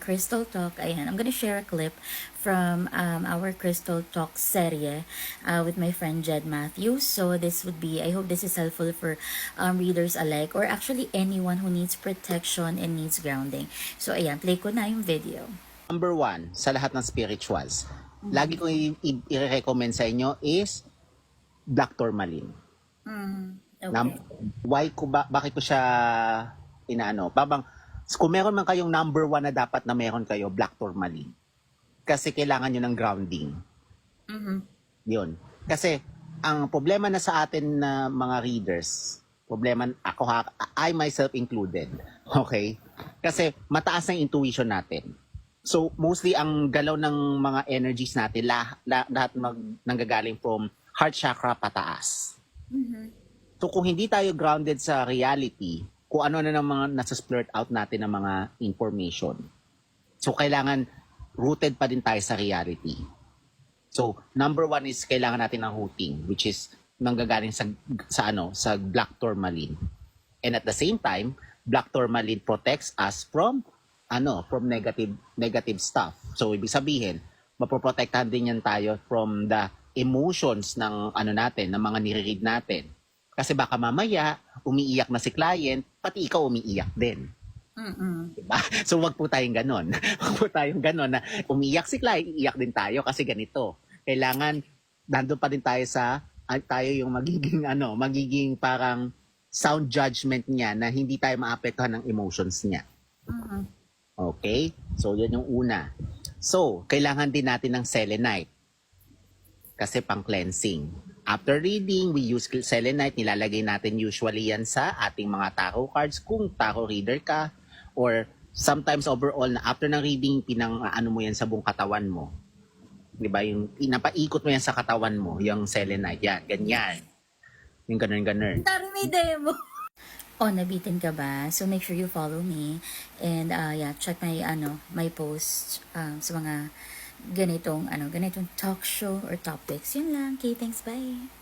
Crystal Talk. Ayan, I'm gonna share a clip from our Crystal Talk serye with my friend Jed Matthews. So this would be, I hope this is helpful for readers alike or actually anyone who needs protection and needs grounding. So ayan, play ko na yung video. Number one, sa lahat ng spirituals, lagi kong i-recommend sa inyo is Black Tourmaline. Okay. Bakit ko siya inaano? Kung meron man kayong number one na dapat na meron kayo, Black Tourmaline. Kasi kailangan nyo ng grounding. Yun. Kasi, ang problema na sa atin na mga readers, I myself included, okay? Kasi mataas ang intuition natin. So, mostly ang galaw ng mga energies natin, lahat nanggagaling from heart chakra pataas. So, kung hindi tayo grounded sa reality, kung ano na ng mga nasa-splurt out natin ng mga information. So, kailangan rooted pa din tayo sa reality. So, number one is kailangan natin ng rooting, which is nanggagaling sa Black Tourmaline. And at the same time, Black Tourmaline protects us from negative stuff. So, ibig sabihin, mapoprotektahan din yan tayo from the emotions ng ng mga nire-read natin. Kasi baka mamaya, umiiyak na si client, pati ikaw umiiyak din. Diba? So, wag po tayong ganon. Wag po tayong ganon na umiiyak si client, iiyak din tayo kasi ganito. Kailangan, nandun pa din tayo tayo yung magiging parang sound judgment niya na hindi tayo maapektuhan ng emotions niya. Okay? So, yun yung una. So, kailangan din natin ng selenite. Kasi pang cleansing. After reading, we use selenite. Nilalagay natin usually yan sa ating mga tarot cards kung tarot reader ka. Or sometimes overall na after ng reading, mo yan sa buong katawan mo. Diba? Yung pinapaikot mo yan sa katawan mo, yung selenite. Yan, ganyan. Yung ganun. Dari may demo. Oh, nabitin ka ba? So make sure you follow me and check my posts sa mga ganitong talk show or topics. Yun lang. Okay, thanks. Bye.